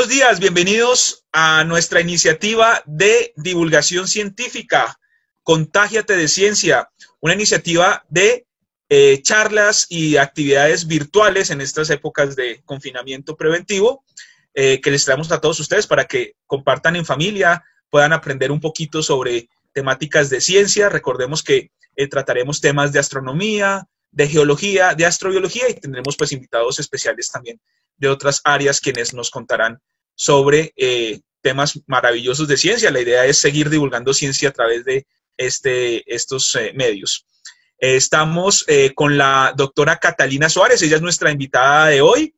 buenos días, bienvenidos a nuestra iniciativa de divulgación científica, Contágiate de Ciencia, una iniciativa de charlas y actividades virtuales en estas épocas de confinamiento preventivo que les traemos a todos ustedes para que compartan en familia, puedan aprender un poquito sobre temáticas de ciencia. Recordemos que trataremos temas de astronomía, de geología, de astrobiología y tendremos pues invitados especiales también de otras áreas quienes nos contarán sobre temas maravillosos de ciencia. La idea es seguir divulgando ciencia a través de estos medios. Estamos con la doctora Catalina Suárez, ella es nuestra invitada de hoy.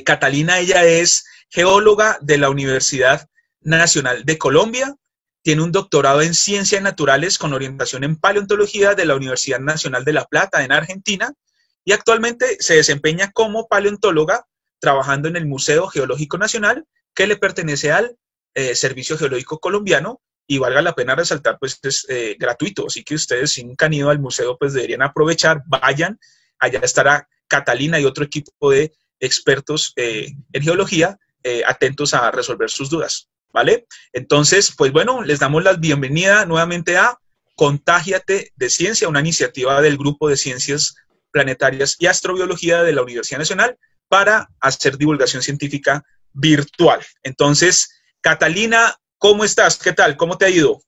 Catalina, ella es geóloga de la Universidad Nacional de Colombia, tiene un doctorado en Ciencias Naturales con orientación en Paleontología de la Universidad Nacional de La Plata en Argentina y actualmente se desempeña como paleontóloga trabajando en el Museo Geológico Nacional que le pertenece al Servicio Geológico Colombiano y valga la pena resaltar, pues es gratuito, así que ustedes si nunca han ido al museo pues deberían aprovechar, vayan, allá estará Catalina y otro equipo de expertos en geología atentos a resolver sus dudas, ¿vale? Entonces, pues bueno, les damos la bienvenida nuevamente a Contágiate de Ciencia, una iniciativa del Grupo de Ciencias Planetarias y Astrobiología de la Universidad Nacional para hacer divulgación científica virtual. Entonces, Catalina, ¿cómo estás? ¿Qué tal? ¿Cómo te ha ido?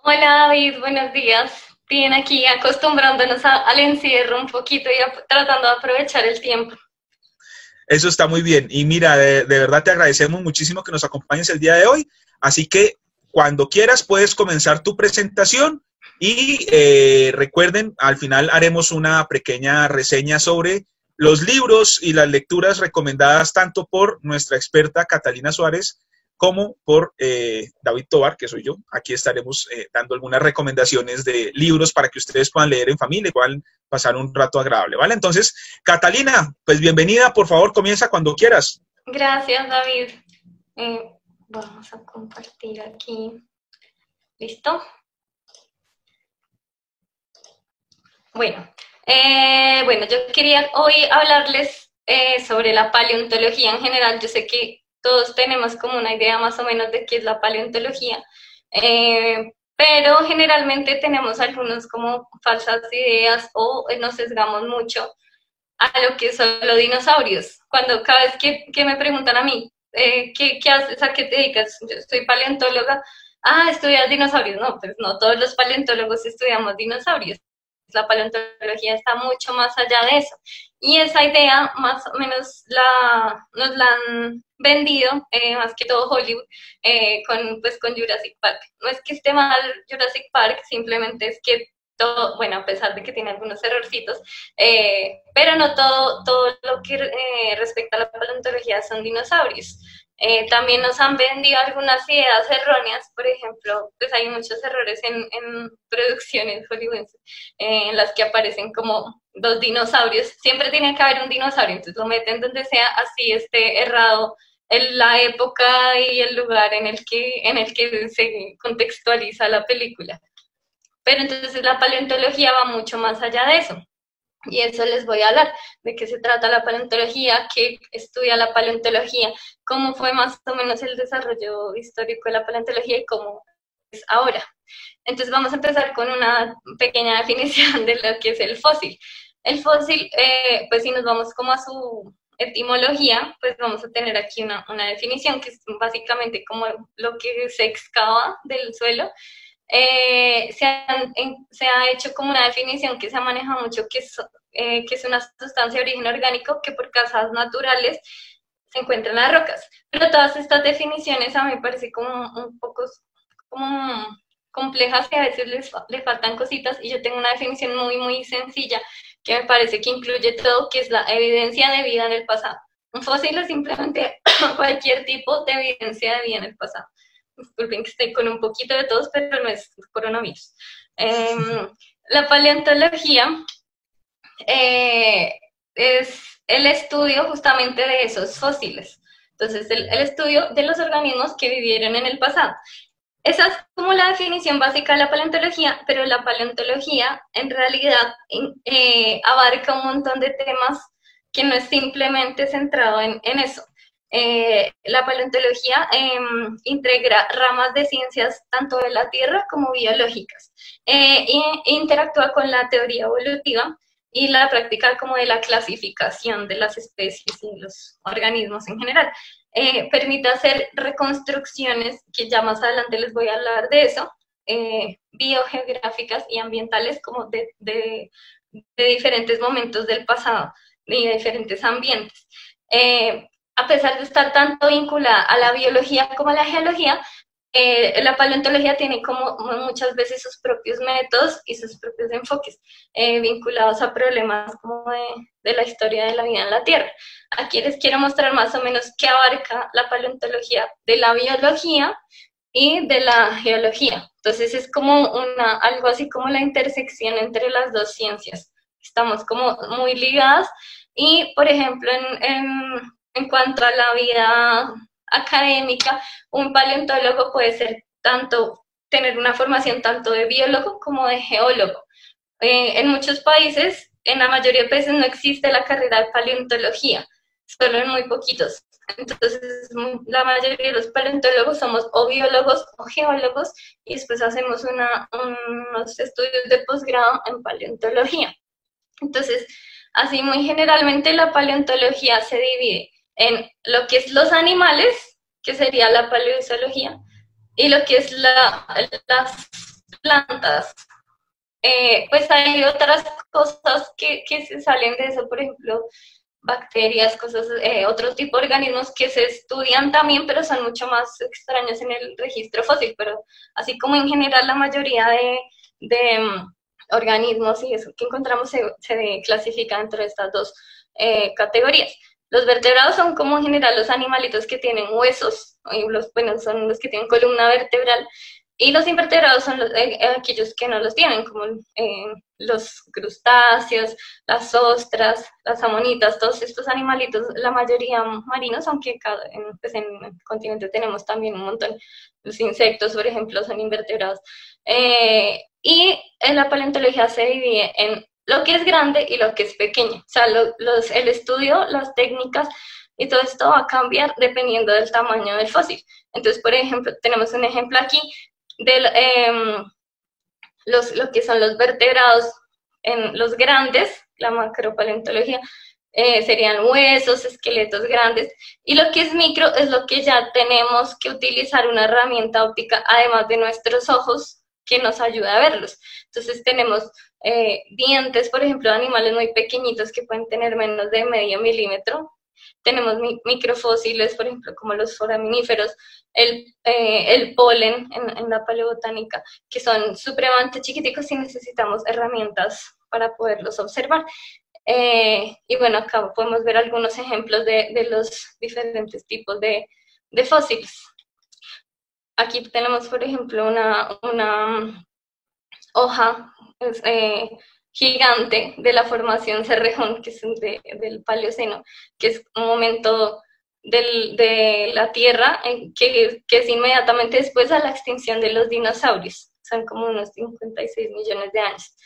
Hola David, buenos días. Bien, aquí acostumbrándonos al encierro un poquito y tratando de aprovechar el tiempo. Eso está muy bien. Y mira, de verdad te agradecemos muchísimo que nos acompañes el día de hoy. Así que cuando quieras puedes comenzar tu presentación y recuerden, al final haremos una pequeña reseña sobre los libros y las lecturas recomendadas tanto por nuestra experta Catalina Suárez como por David Tovar, que soy yo. Aquí estaremos dando algunas recomendaciones de libros para que ustedes puedan leer en familia y puedan pasar un rato agradable, ¿vale? Entonces, Catalina, pues bienvenida, por favor, comienza cuando quieras. Gracias, David. Vamos a compartir aquí. ¿Listo? Bueno, yo quería hoy hablarles sobre la paleontología en general. Yo sé que todos tenemos como una idea más o menos de qué es la paleontología, pero generalmente tenemos algunos como falsas ideas o nos sesgamos mucho a lo que son los dinosaurios. Cuando cada vez que me preguntan a mí, ¿qué haces? ¿A qué te dedicas? Yo soy paleontóloga. Ah, ¿estudias dinosaurios? No, pues no todos los paleontólogos estudiamos dinosaurios. La paleontología está mucho más allá de eso. Y esa idea más o menos nos la han vendido, más que todo Hollywood, con Jurassic Park. No es que esté mal Jurassic Park, simplemente es que todo, bueno, a pesar de que tiene algunos errorcitos, pero no todo lo que respecta a la paleontología son dinosaurios. También nos han vendido algunas ideas erróneas, por ejemplo, pues hay muchos errores en producciones hollywoodenses en las que aparecen como dos dinosaurios. Siempre tiene que haber un dinosaurio, entonces lo meten donde sea, así esté errado en la época y el lugar en el que se contextualiza la película. Pero entonces la paleontología va mucho más allá de eso. Y eso les voy a hablar, de qué se trata la paleontología, qué estudia la paleontología, cómo fue más o menos el desarrollo histórico de la paleontología y cómo es ahora. Entonces vamos a empezar con una pequeña definición de lo que es el fósil. El fósil, pues si nos vamos como a su etimología, pues vamos a tener aquí una definición que es básicamente como lo que se excava del suelo. Se ha hecho como una definición que se ha manejado mucho, que es una sustancia de origen orgánico que por causas naturales se encuentra en las rocas. Pero todas estas definiciones a mí me parece como un poco como complejas y a veces le faltan cositas, y yo tengo una definición muy, muy sencilla que me parece que incluye todo, que es la evidencia de vida en el pasado. Un fósil es simplemente cualquier tipo de evidencia de vida en el pasado. Disculpen que estoy con un poquito de tos, pero no es coronavirus. La paleontología es el estudio justamente de esos fósiles. Entonces, el estudio de los organismos que vivieron en el pasado. Esa es como la definición básica de la paleontología, pero la paleontología en realidad abarca un montón de temas que no es simplemente centrado en eso. La paleontología integra ramas de ciencias tanto de la Tierra como biológicas, e interactúa con la teoría evolutiva y la práctica como de la clasificación de las especies y los organismos en general. Permite hacer reconstrucciones, que ya más adelante les voy a hablar de eso, biogeográficas y ambientales, como de diferentes momentos del pasado y de diferentes ambientes. A pesar de estar tanto vinculada a la biología como a la geología, la paleontología tiene como muchas veces sus propios métodos y sus propios enfoques vinculados a problemas como de la historia de la vida en la Tierra. Aquí les quiero mostrar más o menos qué abarca la paleontología de la biología y de la geología. Entonces es como algo así como la intersección entre las dos ciencias. Estamos como muy ligadas y, por ejemplo, en cuanto a la vida académica, un paleontólogo puede ser tener una formación tanto de biólogo como de geólogo. En muchos países, en la mayoría de países no existe la carrera de paleontología, solo en muy poquitos. Entonces, la mayoría de los paleontólogos somos o biólogos o geólogos y después hacemos unos estudios de posgrado en paleontología. Entonces, así muy generalmente la paleontología se divide en lo que es los animales, que sería la paleozoología, y lo que es las plantas. Pues hay otras cosas que se salen de eso, por ejemplo, bacterias, otro tipo de organismos que se estudian también, pero son mucho más extraños en el registro fósil, pero así como en general la mayoría de organismos y eso que encontramos se clasifica dentro de estas dos categorías. Los vertebrados son como en general los animalitos que tienen huesos, son los que tienen columna vertebral, y los invertebrados son aquellos que no los tienen, como los crustáceos, las ostras, las amonitas, todos estos animalitos, la mayoría marinos, aunque pues en el continente tenemos también un montón. Los insectos, por ejemplo, son invertebrados. Y en la paleontología se divide en lo que es grande y lo que es pequeño. O sea, el estudio, las técnicas y todo esto va a cambiar dependiendo del tamaño del fósil. Entonces, por ejemplo, tenemos un ejemplo aquí de lo que son los vertebrados en los grandes, la macropaleontología, serían huesos, esqueletos grandes, y lo que es micro es lo que ya tenemos que utilizar una herramienta óptica, además de nuestros ojos, que nos ayuda a verlos. Entonces tenemos dientes, por ejemplo, de animales muy pequeñitos que pueden tener menos de medio milímetro. Tenemos microfósiles, por ejemplo, como los foraminíferos, el polen en la paleobotánica, que son supremamente chiquiticos y necesitamos herramientas para poderlos observar. Y bueno, acá podemos ver algunos ejemplos de los diferentes tipos de fósiles. Aquí tenemos, por ejemplo, una hoja gigante de la formación Cerrejón, que es del Paleoceno, que es un momento de la Tierra que es inmediatamente después a la extinción de los dinosaurios. Son como unos 56 millones de años.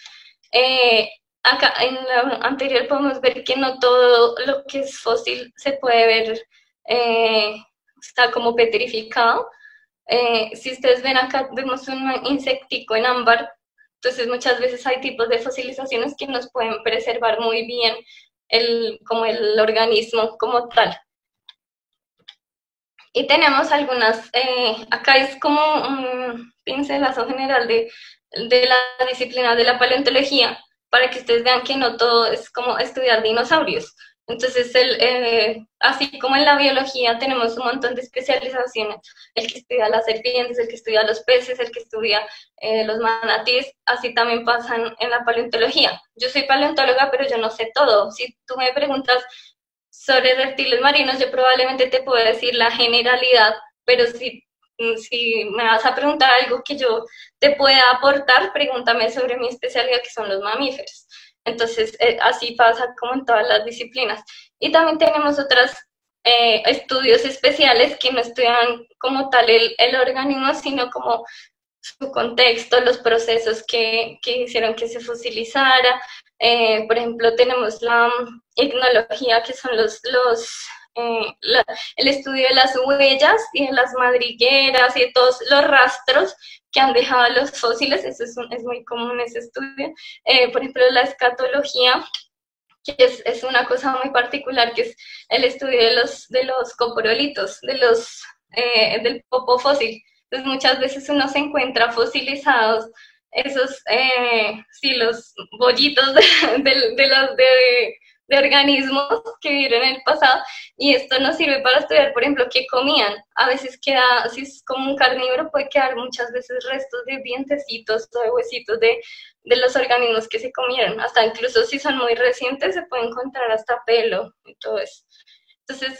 Acá en la anterior podemos ver que no todo lo que es fósil se puede ver, está como petrificado. Si ustedes ven acá, vemos un insectico en ámbar. Entonces muchas veces hay tipos de fosilizaciones que nos pueden preservar muy bien como el organismo como tal. Y tenemos algunas, acá es como un pincelazo general de la disciplina de la paleontología, para que ustedes vean que no todo es como estudiar dinosaurios. Entonces, así como en la biología tenemos un montón de especializaciones, el que estudia las serpientes, el que estudia los peces, el que estudia los manatíes, así también pasan en la paleontología. Yo soy paleontóloga, pero yo no sé todo. Si tú me preguntas sobre reptiles marinos, yo probablemente te puedo decir la generalidad, pero si me vas a preguntar algo que yo te pueda aportar, pregúntame sobre mi especialidad, que son los mamíferos. Entonces, así pasa como en todas las disciplinas. Y también tenemos otros estudios especiales que no estudian como tal el organismo, sino como su contexto, los procesos que hicieron que se fosilizara. Por ejemplo, tenemos la icnología, que son los el estudio de las huellas y de las madrigueras y de todos los rastros que han dejado los fósiles. Eso es muy común ese estudio. Por ejemplo, la escatología, que es una cosa muy particular, que es el estudio de los coprolitos, del popo fósil. Entonces muchas veces uno se encuentra fosilizados esos, sí, los bollitos de organismos que vivieron en el pasado, y esto nos sirve para estudiar, por ejemplo, qué comían. A veces queda, si es como un carnívoro, puede quedar muchas veces restos de dientecitos o de huesitos de los organismos que se comieron. Hasta incluso si son muy recientes, se puede encontrar hasta pelo y todo eso. Entonces,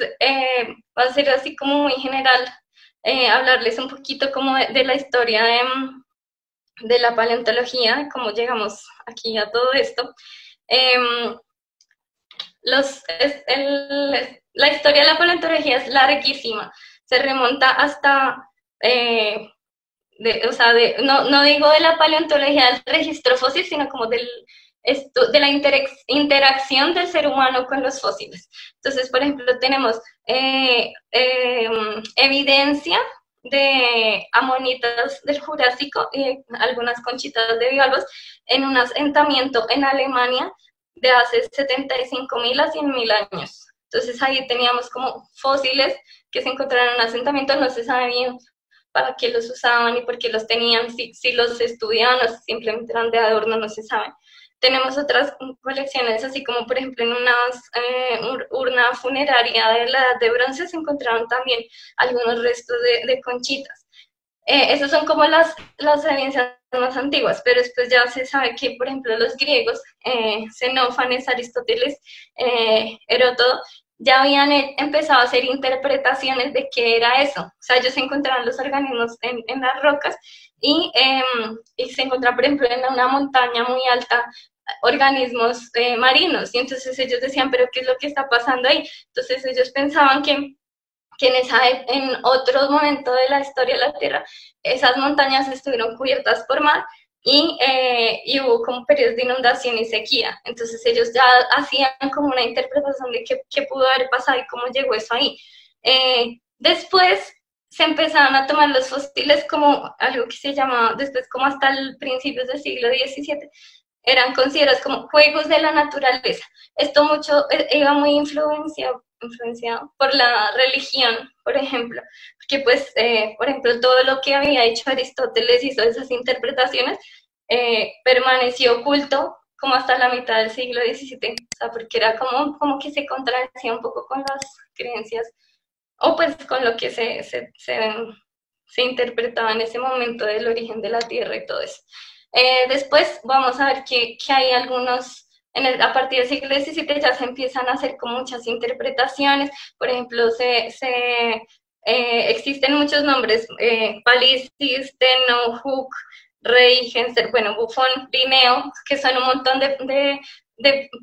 va a ser así como muy general, hablarles un poquito como de la historia de la paleontología, cómo llegamos aquí a todo esto. La historia de la paleontología es larguísima, se remonta hasta, no digo de la paleontología del registro fósil, sino como de la interacción del ser humano con los fósiles. Entonces, por ejemplo, tenemos evidencia de amonitas del Jurásico y algunas conchitas de bivalvos en un asentamiento en Alemania de hace 75.000 a 100.000 años. Entonces ahí teníamos como fósiles que se encontraron en un asentamiento, no se sabe bien para qué los usaban y por qué los tenían, si los estudiaban o simplemente eran de adorno, no se sabe. Tenemos otras colecciones, así como por ejemplo en una urna funeraria de la Edad de Bronce se encontraron también algunos restos de conchitas. Esas son como las evidencias más antiguas, pero después ya se sabe que, por ejemplo, los griegos, Xenófanes, Aristóteles, Heródoto, ya habían empezado a hacer interpretaciones de qué era eso. O sea, ellos encontraban los organismos en las rocas y se encontraban, por ejemplo, en una montaña muy alta, organismos marinos. Y entonces ellos decían, ¿pero qué es lo que está pasando ahí? Entonces ellos pensaban que en otro momento de la historia de la Tierra, esas montañas estuvieron cubiertas por mar y hubo como periodos de inundación y sequía. Entonces ellos ya hacían como una interpretación de qué pudo haber pasado y cómo llegó eso ahí. Después se empezaron a tomar los fósiles como algo que se llamaba, después como hasta el principios del siglo XVII, eran considerados como juegos de la naturaleza. Esto mucho iba muy influenciado por la religión, por ejemplo, porque pues, por ejemplo, todo lo que había hecho Aristóteles hizo esas interpretaciones, permaneció oculto como hasta la mitad del siglo XVII, o sea, porque era como que se contradecía un poco con las creencias, o pues con lo que se interpretaba en ese momento del origen de la Tierra y todo eso. Después vamos a ver que hay algunos, a partir del siglo XVII ya se empiezan a hacer con muchas interpretaciones. Por ejemplo, existen muchos nombres, Palissy, Steno, Hooke, Rey, Genser, bueno, Buffon, Linneo, que son un montón de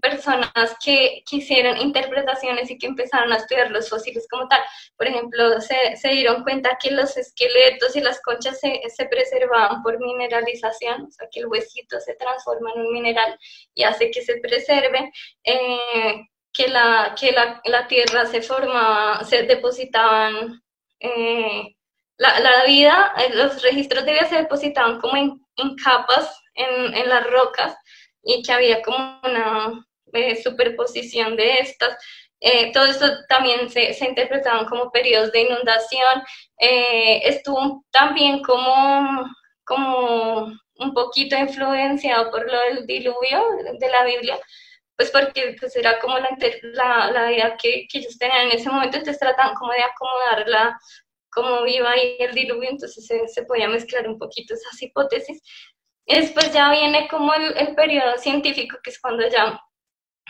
personas que hicieron interpretaciones y que empezaron a estudiar los fósiles como tal. Por ejemplo, se dieron cuenta que los esqueletos y las conchas se preservaban por mineralización, o sea, que el huesito se transforma en un mineral y hace que se preserve, que la tierra se formaba, se depositaban, la vida, los registros de vida se depositaban como en capas en las rocas, y que había como una superposición de estas. Todo esto también se interpretaban como periodos de inundación. Estuvo también como un poquito influenciado por lo del diluvio de la Biblia, pues porque pues era como la idea que ellos tenían en ese momento, entonces trataban como de acomodarla como iba ahí el diluvio, entonces se podía mezclar un poquito esas hipótesis. Después ya viene como el periodo científico, que es cuando ya,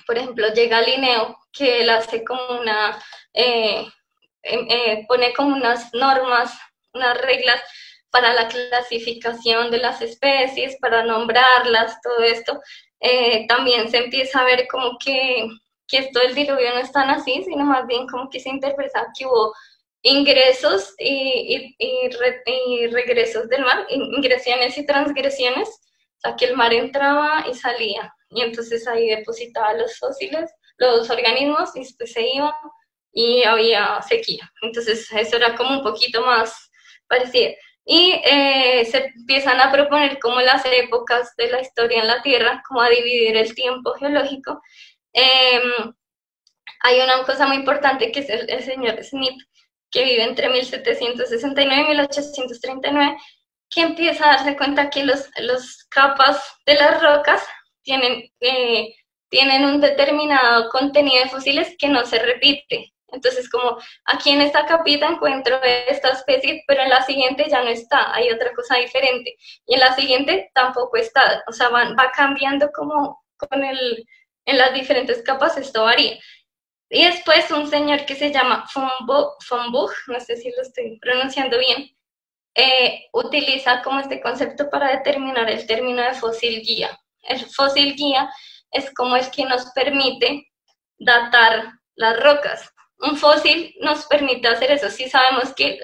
por ejemplo, llega Linneo, que él hace como pone como unas normas, unas reglas para la clasificación de las especies, para nombrarlas, todo esto. También se empieza a ver como que esto del diluvio no es tan así, sino más bien como que se interpreta que hubo ingresos y regresos del mar, ingresiones y transgresiones, o sea, que el mar entraba y salía, y entonces ahí depositaba los fósiles, los organismos, y después se iban, y había sequía. Entonces eso era como un poquito más parecido. Y se empiezan a proponer como las épocas de la historia en la Tierra, como a dividir el tiempo geológico. Hay una cosa muy importante que es el señor Smith, que vive entre 1769 y 1839, que empieza a darse cuenta que los capas de las rocas tienen un determinado contenido de fósiles que no se repite. Entonces, como aquí en esta capita encuentro esta especie, pero en la siguiente ya no está, hay otra cosa diferente. Y en la siguiente tampoco está, o sea, va cambiando como en las diferentes capas, esto varía. Y después un señor que se llama von Buch, no sé si lo estoy pronunciando bien, utiliza como este concepto para determinar el término de fósil guía. El fósil guía es como el que nos permite datar las rocas. Un fósil nos permite hacer eso. Si sabemos que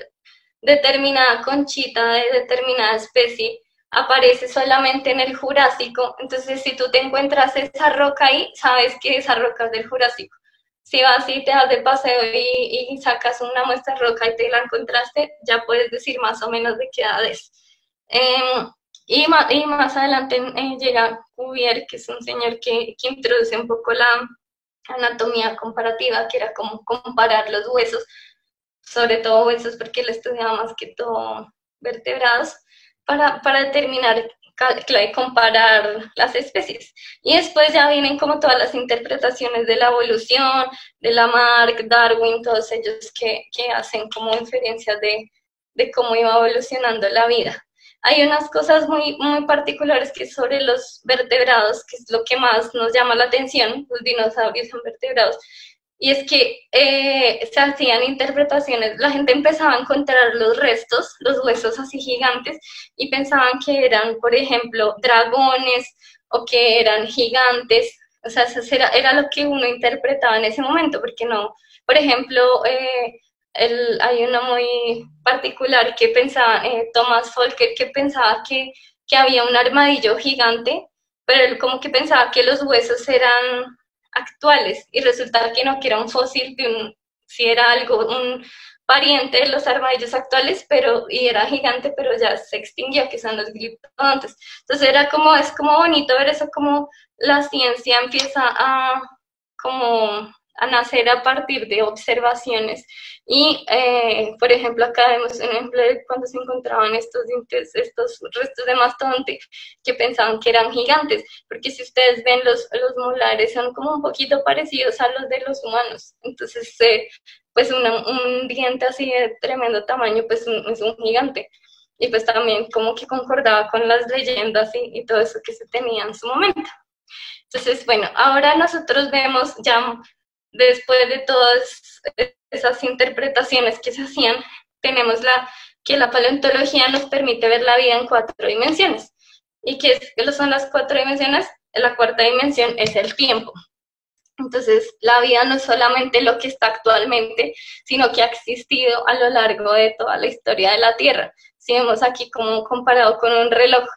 determinada conchita de determinada especie aparece solamente en el Jurásico, entonces si tú te encuentras esa roca ahí, sabes que esa roca es del Jurásico. Si vas y te das de paseo y sacas una muestra de roca y te la encontraste, ya puedes decir más o menos de qué edad es. Y más adelante llega Cuvier, que es un señor que introduce un poco la anatomía comparativa, que era como comparar los huesos, sobre todo huesos porque él estudiaba más que todo vertebrados, para determinar, comparar las especies. Y después ya vienen como todas las interpretaciones de la evolución, de Lamarck, Darwin, todos ellos que hacen como inferencias de cómo iba evolucionando la vida. Hay unas cosas muy, muy particulares que es sobre los vertebrados, que es lo que más nos llama la atención, los dinosaurios son vertebrados, y es que se hacían interpretaciones, la gente empezaba a encontrar los restos, los huesos así gigantes, y pensaban que eran, por ejemplo, dragones, o que eran gigantes, o sea, eso era lo que uno interpretaba en ese momento, porque no, por ejemplo, hay uno muy particular que pensaba, Thomas Folker, que pensaba que había un armadillo gigante, pero él como que pensaba que los huesos eran actuales, y resulta que no, que era un fósil si era algo, un pariente de los armadillos actuales, y era gigante, pero ya se extinguió, que son los gliptodontes. Entonces es como bonito ver eso, como la ciencia empieza como a nacer a partir de observaciones. Y, por ejemplo, acá vemos un ejemplo de cuando se encontraban estos restos de mastodonte que pensaban que eran gigantes, porque si ustedes ven los molares son como un poquito parecidos a los de los humanos. Entonces, pues un diente así de tremendo tamaño, pues es un gigante. Y pues también como que concordaba con las leyendas y todo eso que se tenía en su momento. Entonces, bueno, ahora nosotros vemos ya, después de todas esas interpretaciones que se hacían, tenemos que la paleontología nos permite ver la vida en 4 dimensiones. ¿Y qué son las 4 dimensiones? La cuarta dimensión es el tiempo. Entonces, la vida no es solamente lo que está actualmente, sino que ha existido a lo largo de toda la historia de la Tierra. Si vemos aquí como comparado con un reloj,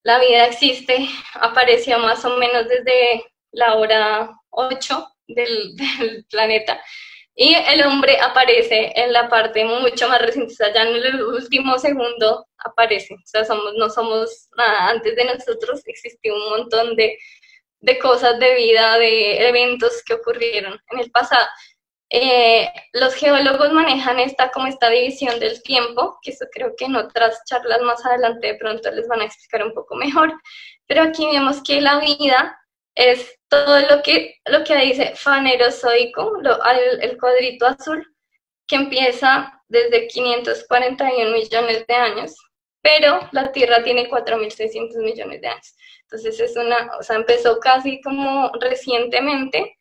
la vida existe, apareció más o menos desde la hora 8 del planeta, y el hombre aparece en la parte mucho más reciente, o sea, ya en el último segundo aparece, o sea, no somos nada, antes de nosotros existió un montón de cosas de vida, de eventos que ocurrieron en el pasado. Los geólogos manejan esta división del tiempo, que eso creo que en otras charlas más adelante de pronto les van a explicar un poco mejor, pero aquí vemos que la vida es todo lo que dice Fanerozoico, el cuadrito azul, que empieza desde 541 millones de años, pero la Tierra tiene 4.600 millones de años. Entonces empezó casi como recientemente,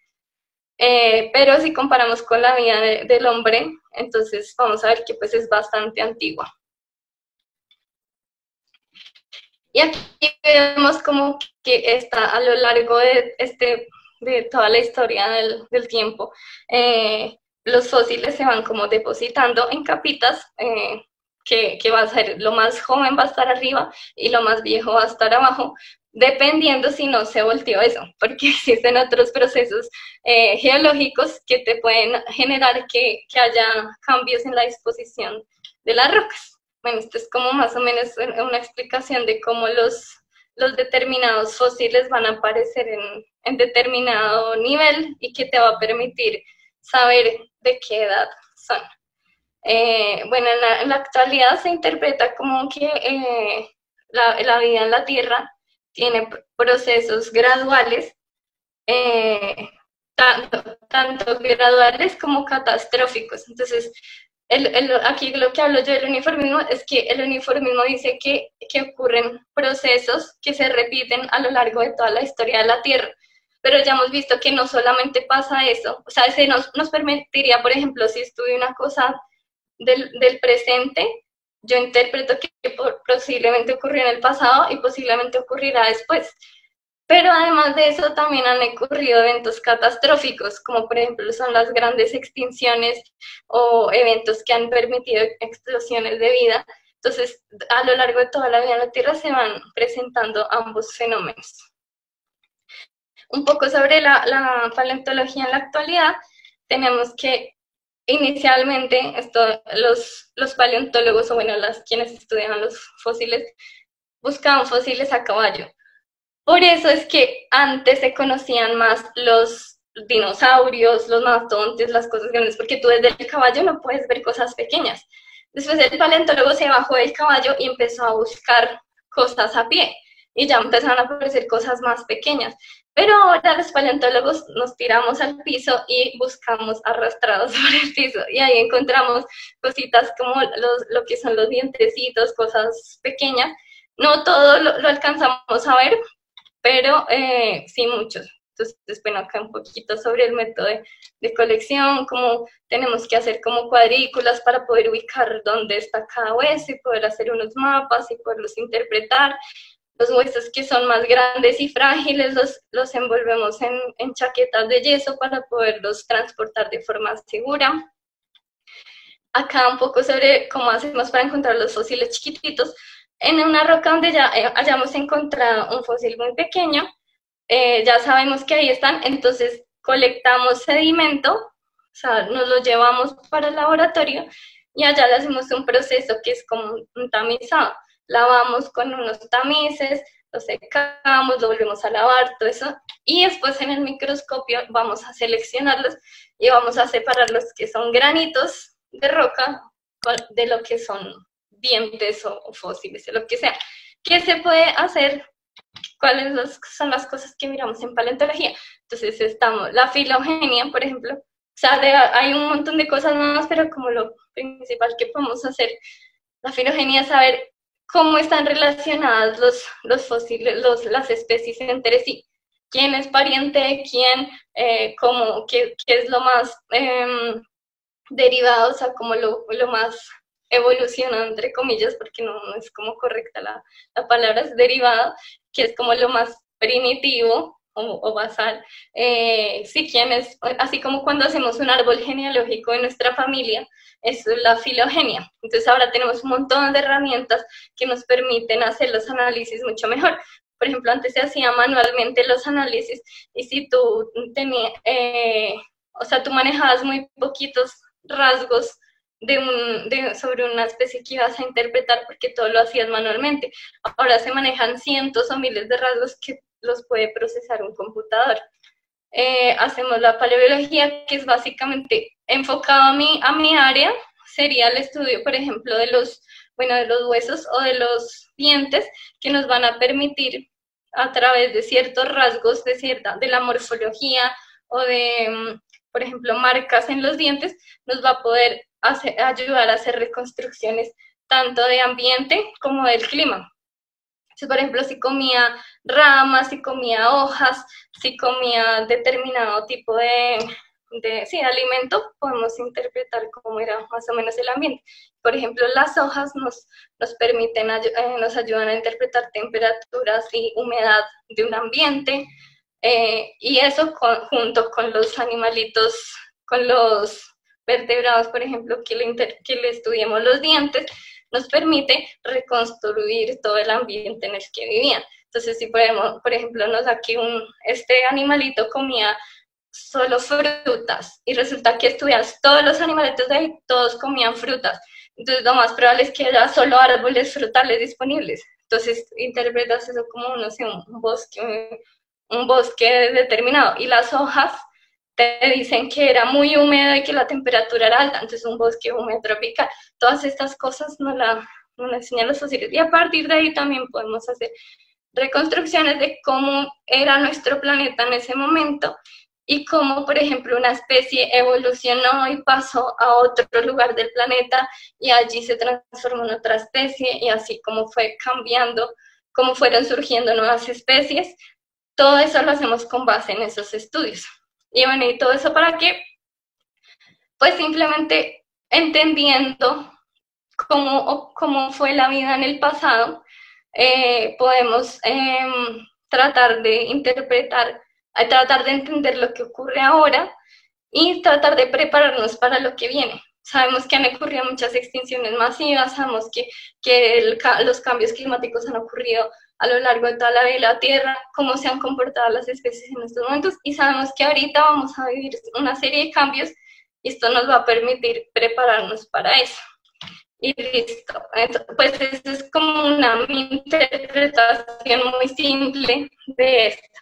pero si comparamos con la vida del hombre, entonces vamos a ver que pues es bastante antigua. Y aquí vemos como que está a lo largo de toda la historia del tiempo, los fósiles se van como depositando en capitas, que va a ser, lo más joven va a estar arriba y lo más viejo va a estar abajo, dependiendo si no se volteó eso, porque existen otros procesos geológicos que te pueden generar que haya cambios en la disposición de las rocas. Bueno, esto es como más o menos una explicación de cómo los determinados fósiles van a aparecer en determinado nivel y que te va a permitir saber de qué edad son. Bueno, en la actualidad se interpreta como que la vida en la Tierra tiene procesos graduales, tanto graduales como catastróficos. Entonces, aquí lo que hablo yo del uniformismo es que el uniformismo dice que ocurren procesos que se repiten a lo largo de toda la historia de la Tierra. Pero ya hemos visto que no solamente pasa eso, o sea, ese nos permitiría, por ejemplo, si estudio una cosa del presente, yo interpreto que posiblemente ocurrió en el pasado y posiblemente ocurrirá después. Pero además de eso también han ocurrido eventos catastróficos, como por ejemplo son las grandes extinciones o eventos que han permitido explosiones de vida. Entonces, a lo largo de toda la vida en la Tierra se van presentando ambos fenómenos. Un poco sobre la paleontología en la actualidad, tenemos que inicialmente los paleontólogos, o bueno, quienes estudian los fósiles, buscaban fósiles a caballo. Por eso es que antes se conocían más los dinosaurios, los mastodontes, las cosas grandes, porque tú desde el caballo no puedes ver cosas pequeñas. Después el paleontólogo se bajó del caballo y empezó a buscar cosas a pie, y ya empezaron a aparecer cosas más pequeñas. Pero ahora los paleontólogos nos tiramos al piso y buscamos arrastrados por el piso, y ahí encontramos cositas como lo que son los dientecitos, cosas pequeñas. No todo lo alcanzamos a ver, pero sí muchos. Entonces, bueno, acá un poquito sobre el método de colección, cómo tenemos que hacer como cuadrículas para poder ubicar dónde está cada hueso y poder hacer unos mapas y poderlos interpretar. Los huesos que son más grandes y frágiles los envolvemos en chaquetas de yeso para poderlos transportar de forma segura. Acá un poco sobre cómo hacemos para encontrar los fósiles chiquititos. En una roca donde ya hayamos encontrado un fósil muy pequeño, ya sabemos que ahí están, entonces colectamos sedimento, o sea, nos lo llevamos para el laboratorio y allá le hacemos un proceso que es como un tamizado. Lavamos con unos tamices, lo secamos, lo volvemos a lavar, todo eso, y después en el microscopio vamos a seleccionarlos y vamos a separar los que son granitos de roca de lo que son dientes o fósiles, o lo que sea. ¿Qué se puede hacer? ¿Cuáles son las cosas que miramos en paleontología? Entonces estamos, la filogenia, por ejemplo, o sea, hay un montón de cosas más, pero como lo principal que podemos hacer, la filogenia es saber cómo están relacionadas los fósiles, las especies entre sí. ¿Quién es pariente de quién? ¿Qué es lo más derivado? O sea, como lo más evolucionado, entre comillas, porque no es como correcta la palabra, es derivado, que es como lo más primitivo o basal. Sí, ¿quién es? Así como cuando hacemos un árbol genealógico de nuestra familia, es la filogenia. Entonces ahora tenemos un montón de herramientas que nos permiten hacer los análisis mucho mejor. Por ejemplo, antes se hacían manualmente los análisis y si tú tú manejabas muy poquitos rasgos sobre una especie que ibas a interpretar porque todo lo hacías manualmente. Ahora se manejan cientos o miles de rasgos que los puede procesar un computador. Hacemos la paleobiología, que es básicamente enfocado a mi área, sería el estudio, por ejemplo, de los huesos o de los dientes, que nos van a permitir, a través de ciertos rasgos de la morfología o de, por ejemplo, marcas en los dientes, nos va a poder ayudar a hacer reconstrucciones tanto de ambiente como del clima. Entonces, por ejemplo, si comía ramas, si comía hojas, si comía determinado tipo de alimento, podemos interpretar cómo era más o menos el ambiente. Por ejemplo, las hojas nos ayudan a interpretar temperaturas y humedad de un ambiente, y eso junto con los animalitos, con los vertebrados, por ejemplo, que le estudiemos los dientes, nos permite reconstruir todo el ambiente en el que vivían. Entonces, si por ejemplo nos da que este animalito comía solo frutas y resulta que estudias todos los animalitos de ahí, todos comían frutas. Entonces, lo más probable es que haya solo árboles frutales disponibles. Entonces, interpretas eso como, no sé, un bosque determinado. Y las hojas te dicen que era muy húmedo y que la temperatura era alta, entonces un bosque húmedo tropical. Todas estas cosas nos las enseñan los fósiles. Y a partir de ahí también podemos hacer reconstrucciones de cómo era nuestro planeta en ese momento y cómo, por ejemplo, una especie evolucionó y pasó a otro lugar del planeta y allí se transformó en otra especie y así como fue cambiando, cómo fueron surgiendo nuevas especies. Todo eso lo hacemos con base en esos estudios. Y bueno, y todo eso para que, pues simplemente entendiendo cómo fue la vida en el pasado, podemos tratar de interpretar, tratar de entender lo que ocurre ahora y tratar de prepararnos para lo que viene. Sabemos que han ocurrido muchas extinciones masivas, sabemos que los cambios climáticos han ocurrido a lo largo de toda la vida de la Tierra, cómo se han comportado las especies en estos momentos, y sabemos que ahorita vamos a vivir una serie de cambios y esto nos va a permitir prepararnos para eso. Y listo. Entonces, pues eso es como una interpretación muy simple de esto.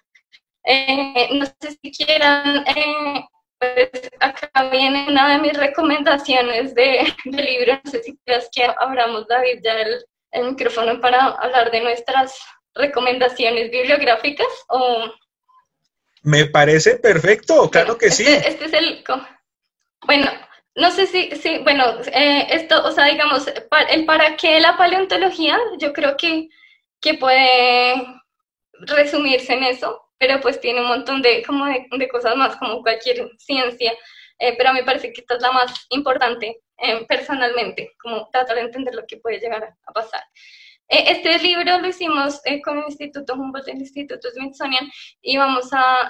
No sé si quieran, pues acá viene una de mis recomendaciones de libro, no sé si quieras que abramos, David, ya el micrófono para hablar de nuestras recomendaciones bibliográficas. Me parece perfecto, claro que sí. Este es bueno, no sé bueno, esto, o sea, digamos, el para qué de la paleontología, yo creo que puede resumirse en eso, pero pues tiene un montón de cosas más, como cualquier ciencia, pero a mí me parece que esta es la más importante personalmente, como tratar de entender lo que puede llegar a pasar. Este libro lo hicimos con el Instituto Humboldt, el Instituto Smithsonian, y vamos a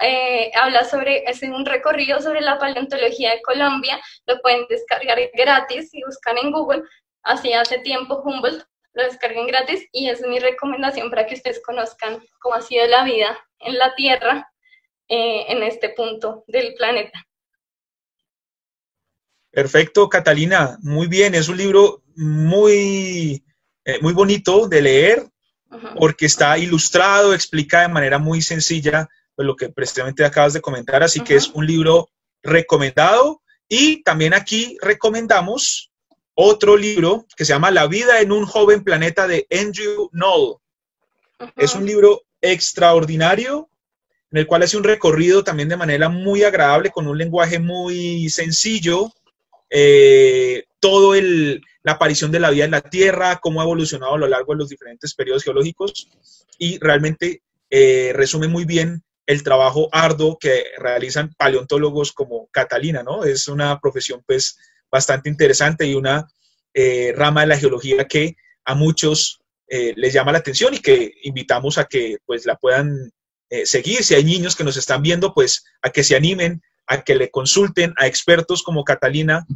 hablar hacer un recorrido sobre la paleontología de Colombia. Lo pueden descargar gratis si buscan en Google, así hace tiempo Humboldt, lo descarguen gratis, y es mi recomendación para que ustedes conozcan cómo ha sido la vida en la Tierra en este punto del planeta. Perfecto, Catalina, muy bien, es un libro muy bonito de leer, porque está ilustrado, explica de manera muy sencilla pues, lo que precisamente acabas de comentar, así que es un libro recomendado. Y también aquí recomendamos otro libro que se llama La vida en un joven planeta, de Andrew Knoll. Es un libro extraordinario, en el cual hace un recorrido también de manera muy agradable, con un lenguaje muy sencillo, la aparición de la vida en la Tierra, cómo ha evolucionado a lo largo de los diferentes periodos geológicos, y realmente resume muy bien el trabajo arduo que realizan paleontólogos como Catalina, ¿no? Es una profesión pues bastante interesante y una rama de la geología que a muchos les llama la atención y que invitamos a que pues la puedan seguir. Si hay niños que nos están viendo, pues a que se animen, a que le consulten a expertos como Catalina,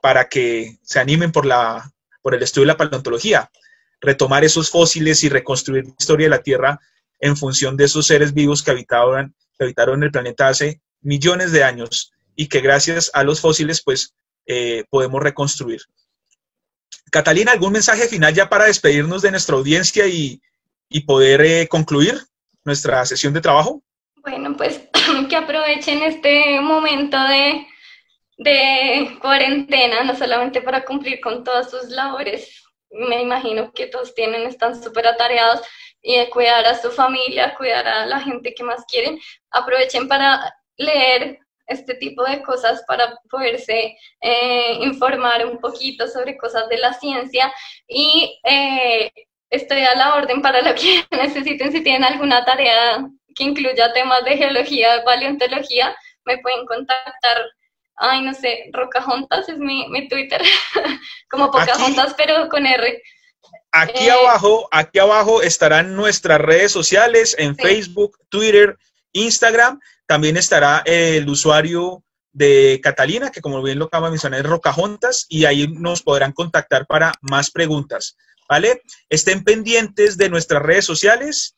para que se animen por el estudio de la paleontología, retomar esos fósiles y reconstruir la historia de la Tierra en función de esos seres vivos que habitaron el planeta hace millones de años y que gracias a los fósiles pues podemos reconstruir. Catalina, ¿algún mensaje final ya para despedirnos de nuestra audiencia y poder concluir nuestra sesión de trabajo? Bueno, pues que aprovechen este momento de cuarentena, no solamente para cumplir con todas sus labores, me imagino que todos están súper atareados, y de cuidar a su familia, cuidar a la gente que más quieren. Aprovechen para leer este tipo de cosas, para poderse informar un poquito sobre cosas de la ciencia, y estoy a la orden para lo que necesiten. Si tienen alguna tarea que incluya temas de geología, de paleontología, me pueden contactar. Ay, no sé, Rocajontas es mi Twitter, como Pocahontas, pero con R. Aquí abajo estarán nuestras redes sociales en Facebook, Twitter, Instagram. También estará el usuario de Catalina, que como bien lo acabo de mencionar es Rocajontas, y ahí nos podrán contactar para más preguntas, ¿vale? Estén pendientes de nuestras redes sociales,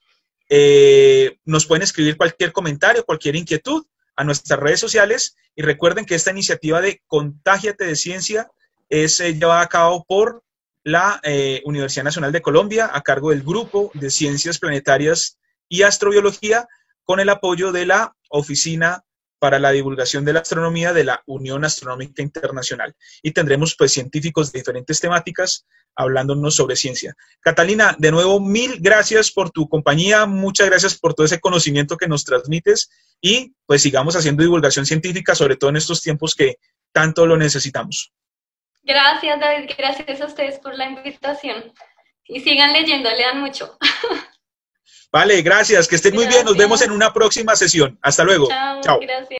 nos pueden escribir cualquier comentario, cualquier inquietud a nuestras redes sociales, y recuerden que esta iniciativa de Contágiate de Ciencia es llevada a cabo por la Universidad Nacional de Colombia, a cargo del Grupo de Ciencias Planetarias y Astrobiología, con el apoyo de la Oficina para la Divulgación de la Astronomía de la Unión Astronómica Internacional. Y tendremos pues científicos de diferentes temáticas hablándonos sobre ciencia. Catalina, de nuevo, mil gracias por tu compañía, muchas gracias por todo ese conocimiento que nos transmites y pues sigamos haciendo divulgación científica, sobre todo en estos tiempos que tanto lo necesitamos. Gracias, David, gracias a ustedes por la invitación. Y sigan leyendo, lean mucho. Vale, gracias, que estén muy bien, nos vemos en una próxima sesión. Hasta luego. Chao, chao. Gracias.